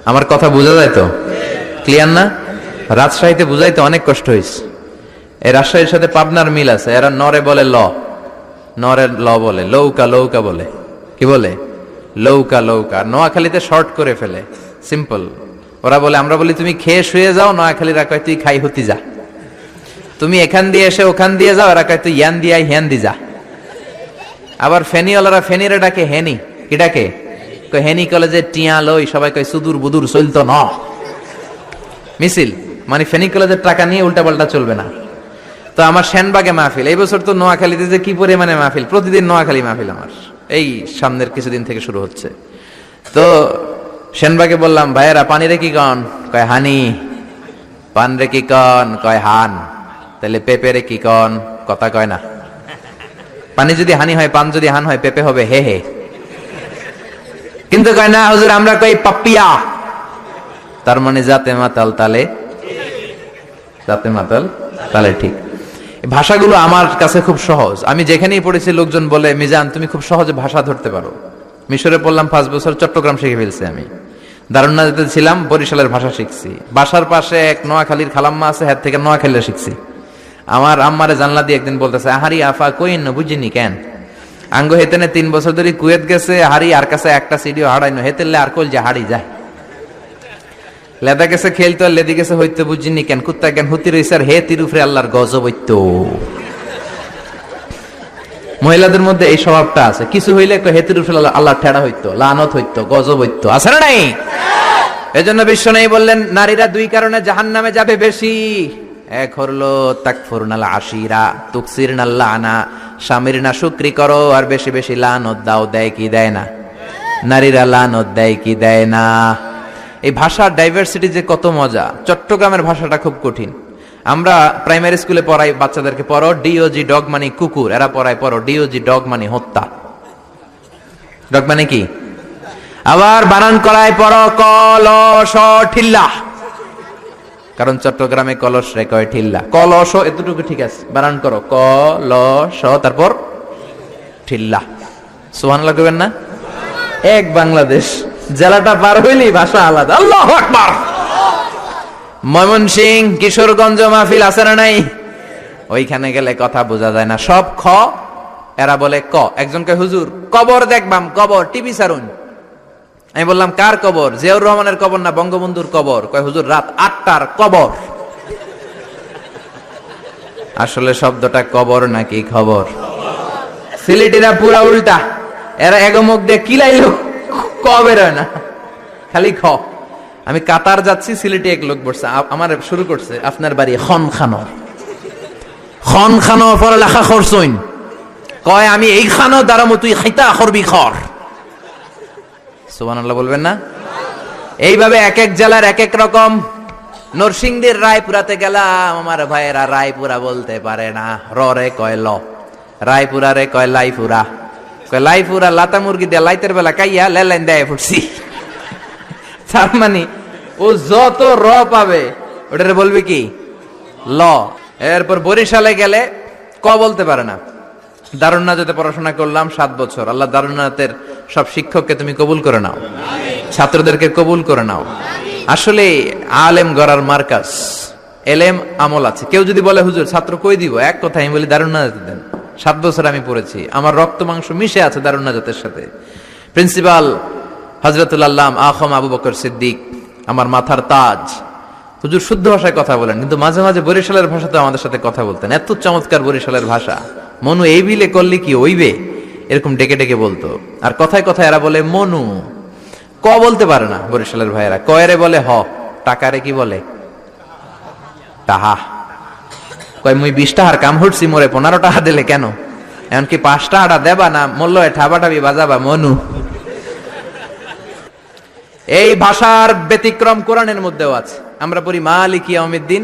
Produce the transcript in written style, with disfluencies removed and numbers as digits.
আমার কথা বোঝা যায় তো? ক্লিয়ার না? রাজশাহীতে বুঝাইতে অনেক কষ্ট হয়েছে। এই রাজশাহীর সাথে পাবনার মিল আছে। এরা নরে বলে ল, নরের ল বলে, লৌকা লৌকা বলে। কি বলে? লৌকা লৌকা। নোয়াখালীতে শর্ট করে ফেলে, সিম্পল। ওরা বলে, আমরা বলি তুমি খেয়ে শুয়ে যাও, নোয়াখালীরা কয় তুই খাই হতি যা। তুমি এখান দিয়ে এসে ওখান দিয়ে যাও, এরা কয় তুই ইয়ান দিয়ে হ্যান দি যা। আবার ফেনিওয়ালারা ফেনিরে ডাকে হেনি। কি ডাকে? হেনি কলেজে টিয়া লই, সবাই কয় সুদূর বুদুর চলতো ন মিছিল, মানে ফেনী কলেজের টাকা নিয়ে উল্টা পাল্টা চলবে না। তো আমার সেনবাগে মাহফিল, এই বছর তো নোয়াখালীতে যে কি পরিমাণে মাহফিল, প্রতিদিন নোয়াখালী মাহফিল আমার এই সামনের কিছুদিন থেকে শুরু হচ্ছে। তো সেনবাগে বললাম, ভাইয়েরা পানি রে কি কন? কয় হানি। পান রে কি কন? কয় হান। তাহলে পেঁপে রে কি কন? কথা কয় না। পানি যদি হানি হয়, পান যদি হান হয়, পেঁপে হবে হে হে। কিন্তু কয় না হুজুর, আমরা কই পাপ্পিয়া। তার মানে যাতে মাতাল তালে, যাতে মাতাল তালে ঠিক। ভাষাগুলো আমার কাছে খুব সহজ। আমি যেখানেই পড়েছি লোকজন বলে, মিজান তুমি খুব সহজে ভাষা ধরতে পারো। মিশরে পড়লাম 5 বছর, চট্টগ্রাম শিখে ফেলছি আমি। দারুন্নাতে ছিলাম, বরিশালের ভাষা শিখছি। বাসার পাশে এক নোয়াখালীর খালাম্মা আছে, হাত থেকে নোয়াখালী শিখছি। আমার আম্মারে জানলা দিয়ে একদিন বলতেছে, আহারি আফা কইন না বুঝিনি কেন আঙ্গ হেতেনে 3 বছর ধরে কুয়েত গেছে, হারি আর কাছে একটা সিডিও হারাইনো হেতেলে আর কল যে হারি যায়। লেদা গেছে খেলতো, আর লেদি গেছে হইতে বুঝিনি কেন কুত্তা কেন হুতি রইছে, আর হে তিরুফরে আল্লাহর গজব হইতো। মহিলাদের মধ্যে এই স্বভাবটা আছে, কিছু হইলে হে তিরুফরে আল্লাহ ঠেড়া হইতো, লানত হইতো, গজব হইতো, আছে না নাই? এজন্য বিশ্ব নেই বললেন, নারীরা 2 কারণে জাহান্নামে যাবে বেশি। এক হলো তাকফুরনাল আশিরা তুকসিরনাল লানা, স্বামীর না শুকরি করো আর বেশি বেশি লানত দাও। দেয় কি দেয় না? নারীরা লানত দেয় কি দেয় না? এই ভাষার ডাইভার্সিটি যে কত মজা। চট্টগ্রামের ভাষাটা খুব কঠিন। আমরা প্রাইমারি স্কুলে পড়াই বাচ্চাদেরকে, পড়ো ডিওজি ডগ মানে কুকুর, এরা পড়ায় পড়ো ডিওজি ডগ মানে হত্যা। ডগ মানে কি? আবার বানান করায় পড়ো কলস ঠিল্লা, কারণ চট্টগ্রামে কলস রে কয় ঠিল্লা। কলস এতটুকু ঠিক আছে, বানান করো কলস তারপর ঠিল্লা। সুবহানাল্লাহ কইবেন না? এক বাংলাদেশ, জেলাটা পার হইলেই ভাষা আলাদা। আল্লাহু আকবার। ময়মনসিংহ কিশোরগঞ্জ মাহফিল আছে না নাই? ওইখানে গেলে কথা বোঝা যায় না, সব খ, এরা বলে ক। একজন কয় হুজুর কবর দেখবাম, কবর টিভি সারুন। আমি বললাম কার কবর? জিয়াউর রহমানের কবর না বঙ্গবন্ধুর কবর? কয় হুজুর রাত 8টার কবর। আসলে শব্দটা কবর নাকি খবর? সিলেটিরা পুরা উল্টা, এরা এগমুখ দিয়ে কিলাইলো ক বের হয় না, খালি খ। আমি কাতার যাচ্ছি, সিলেটে এক লোক বসছে, আমার শুরু করছে আপনার বাড়ি খন খানো, খন খানো পরে লেখা খরচইন। কয় আমি এই খানো দাঁড়ামো, তুই খাইতা খরবি খর। সুবহানাল্লাহ বলবেন না? এইভাবে এক এক জেলার এক এক রকম। নরসিংদীর রায়পুরাতে গেলাম, আমার ভাইয়েরা রায়পুরা বলতে পারে না, র রে কয় ল। রায়পুরা রে কয় লাইপুরা, কয় লাইপুরা লাতা মুরগি দিয়ে লাইতের বেলা কাইয়া লেলাইন দেয় ফুটছি। তার মানে ও যত র পাবে ওটারে বলবে কি ল। এরপর বরিশালে গেলে ক বলতে পারে না। দারুন্নাতে পড়াশোনা করলাম 7 বছর। আল্লাহ দারুন্নাতের সব শিক্ষককে তুমি কবুল করে নাও, ছাত্রদেরকে কবুল করে নাও। আসলে আলেম গড়ার মার্কাজ, এলেম আমল আছে। কেউ যদি বলে হুজুর ছাত্র কই দিব, এক কথা আমি বলি দারুন্নাতে দেন। 7 বছর আমি পড়েছি, আমার রক্ত মাংস মিশে আছে দারুন্নাতের সাথে। প্রিন্সিপাল হযরতুল আল্লাম আখম আবু বকর সিদ্দিক আমার মাথার তাজ। হুজুর শুদ্ধ ভাষায় কথা বলেন, কিন্তু মাঝে মাঝে বরিশালের ভাষাতে আমাদের সাথে কথা বলতেন। এত চমৎকার বরিশালের ভাষা, মনু এই বিলে করলে কি ওইবে, এরকম ডেকে ডেকে বলতো। আর কথায় কথায় এরা বলে মনু, ক বলতে পারে না বরিশালের ভাইয়েরা। কয়রে বলে হ, টাকারে কি বলে টাহা। কয় মুই 20 টাকার কাম হচ্ছি, মোরে 15 টাকা দিলে কেন? এমনকি 5 টাকাটা দেবা না, মূল্য ঠাবাটাবি বাজাবা মনু। এই ভাষার ব্যতিক্রম কোরআনের মধ্যেও আছে। আমরা পড়ি মালিক ইয়াউমিদ্দিন।